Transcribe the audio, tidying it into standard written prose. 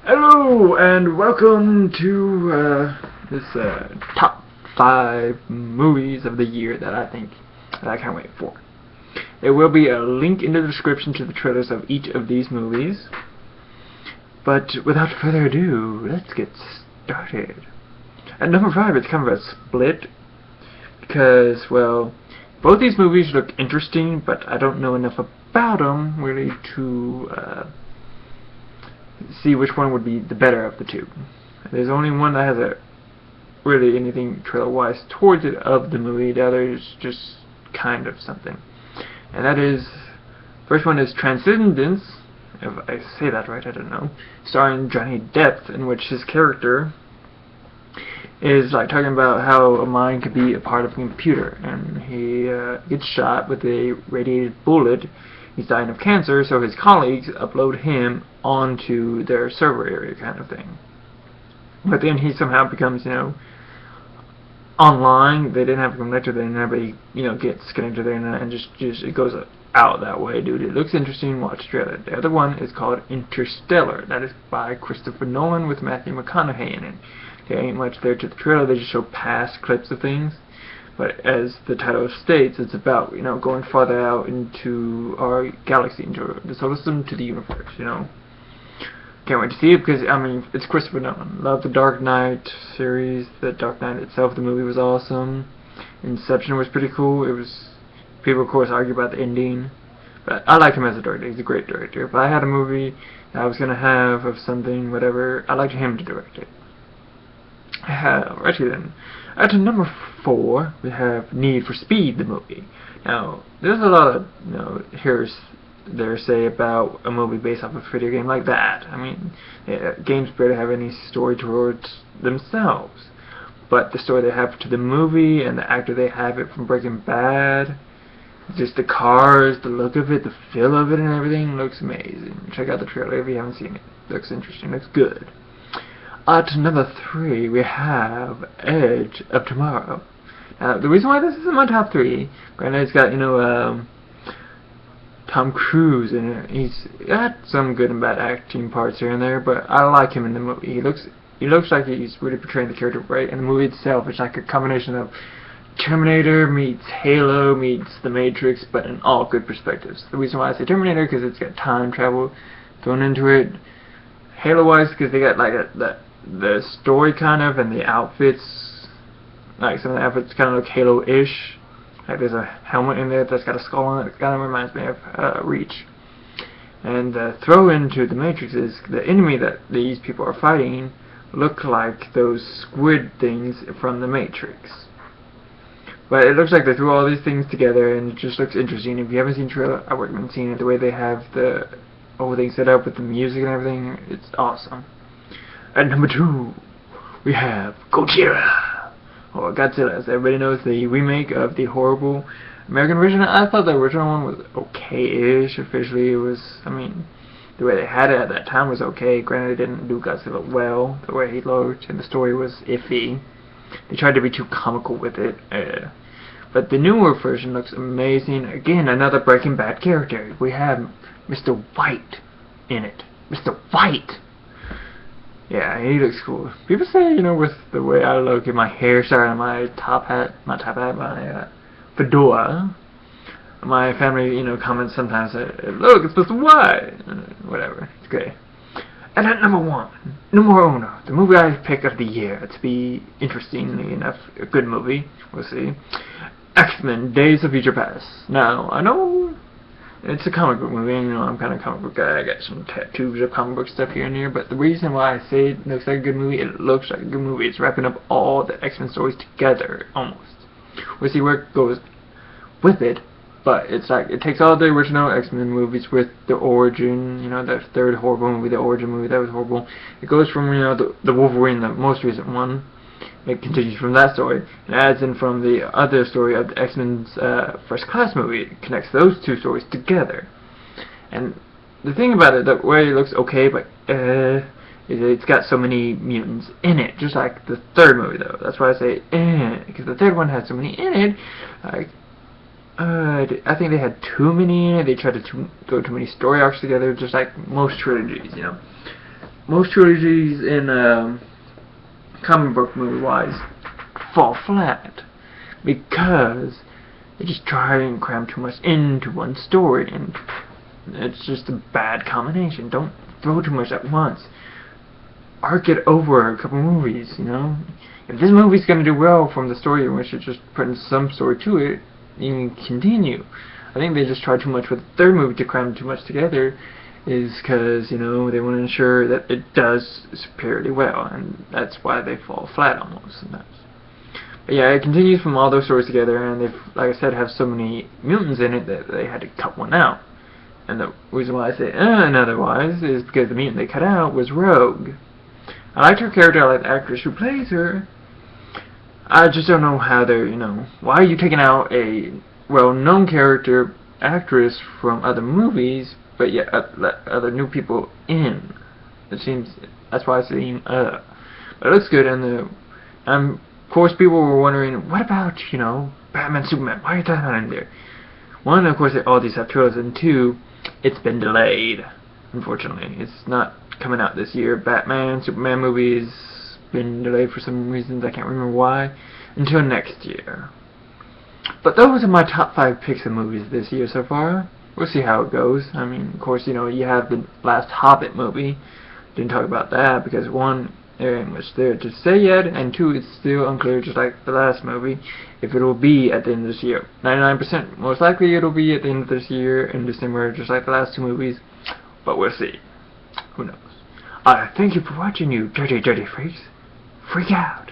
Hello and welcome to this top 5 movies of the year that I can't wait for. There will be a link in the description to the trailers of each of these movies. But without further ado, let's get started. At number 5, it's kind of a split because, well, both these movies look interesting, but I don't know enough about them really to see which one would be the better of the two. There's only one that has really anything trailer-wise towards it of the movie. The other is just kind of something. And that is, first one is Transcendence, if I say that right, I don't know, starring Johnny Depp, in which his character is like talking about how a mind could be a part of a computer, and he gets shot with a radiated bullet. He's dying of cancer, so his colleagues upload him onto their server area kind of thing. But then he somehow becomes, online. They didn't have to connect to the internet, but he, gets connected to the internet and just it goes out that way, dude. It looks interesting. Watch the trailer. The other one is called Interstellar. That is by Christopher Nolan with Matthew McConaughey in it. There ain't much there to the trailer. They just show past clips of things. But as the title states, it's about, going farther out into our galaxy, into the solar system, to the universe, Can't wait to see it because, it's Christopher Nolan. Love the Dark Knight series. The Dark Knight itself, the movie was awesome. Inception was pretty cool. People, of course, argue about the ending. But I like him as a director. He's a great director. If I had a movie that I was going to have of something, whatever, I'd like him to direct it. Actually then, at number 4, we have Need for Speed, the movie. Now, there's a lot of, here's there say about a movie based off of a video game like that. Games barely have any story towards themselves. But the story they have to the movie and the actor they have it from Breaking Bad, just the cars, the look of it, the feel of it and everything looks amazing. Check out the trailer if you haven't seen it. Looks interesting, looks good. At number 3, we have Edge of Tomorrow. Now, the reason why this is in my top 3, granted it's got, Tom Cruise in it. He's got some good and bad acting parts here and there, but I like him in the movie. He looks like he's really portraying the character right, and the movie itself is like a combination of Terminator meets Halo meets The Matrix, but in all good perspectives. The reason why I say Terminator because it's got time travel thrown into it. Halo-wise because they got like the story kind of, and the outfits, like some of the outfits kind of look Halo-ish. Like there's a helmet in there that's got a skull on it. It kind of reminds me of Reach. And throw into the Matrix is the enemy that these people are fighting look like those squid things from the Matrix. But it looks like they threw all these things together, and it just looks interesting. If you haven't seen the trailer, I recommend seeing it. The way they have the whole thing set up with the music and everything, it's awesome. At number 2, we have Godzilla, or Godzilla, as everybody knows, the remake of the horrible American version. I thought the original one was okay-ish. Officially, it was, the way they had it at that time was okay. Granted, they didn't do Godzilla well, the way he looked, and the story was iffy. They tried to be too comical with it. But the newer version looks amazing. Again, another Breaking Bad character. We have Mr. White in it. Mr. White! Yeah, he looks cool. People say, with the way I look, and my hairstyle, and my fedora, my family, comments sometimes, look, it's Mr. White! Whatever, it's great. And at number 1, numero uno, the movie I pick of the year to be, interestingly enough, a good movie, we'll see, X-Men, Days of Future Past. Now, I know it's a comic book movie, and I'm kind of a comic book guy. I got some tattoos of comic book stuff here and there, but the reason why I say it looks like a good movie, it looks like a good movie. It's wrapping up all the X-Men stories together, almost. We'll see where it goes with it, but it's like, it takes all the original X-Men movies with the origin, the third horrible movie, the origin movie, that was horrible. It goes from, the Wolverine, the most recent one. It continues from that story, and adds in from the other story of the X-Men's First Class movie. It connects those two stories together. And the thing about it, the way it looks okay, but is it's got so many mutants in it, just like the third movie though. That's why I say because the third one had so many in it. I think they had too many in it. They tried to throw too many story arcs together, just like most trilogies, most trilogies in comic book movie wise fall flat because they just try and cram too much into one story, and it's just a bad combination. Don't throw too much at once. Arc it over a couple movies, you know. If this movie's gonna do well from the story, and we should just put in some story to it, you can continue. I think they just try too much with the third movie to cram too much together, is because, you know, they want to ensure that it does superiorly well, and that's why they fall flat almost sometimes. But yeah, it continues from all those stories together, and they, like I said, have so many mutants in it that they had to cut one out. And the reason why I say otherwise is because the mutant they cut out was Rogue. I liked her character, I like the actress who plays her. I just don't know how they're, you know, why are you taking out a well-known character, actress from other movies, but yet let other new people in? It seems, that's why I say, but it looks good, and of course people were wondering, what about, you know, Batman, Superman, why is that not in there? One, of course, all these have trailers, and two, it's been delayed, unfortunately. It's not coming out this year. Batman, Superman movies been delayed for some reasons, I can't remember why, until next year. But those are my top 5 picks of movies this year so far. We'll see how it goes. I mean, of course, you know, you have the last Hobbit movie. Didn't talk about that because one, there ain't much there to say yet, and two, it's still unclear, just like the last movie, if it'll be at the end of this year. 99% most likely it'll be at the end of this year in December, just like the last 2 movies, but we'll see. Who knows? Thank you for watching, you dirty, dirty freaks. Freak out!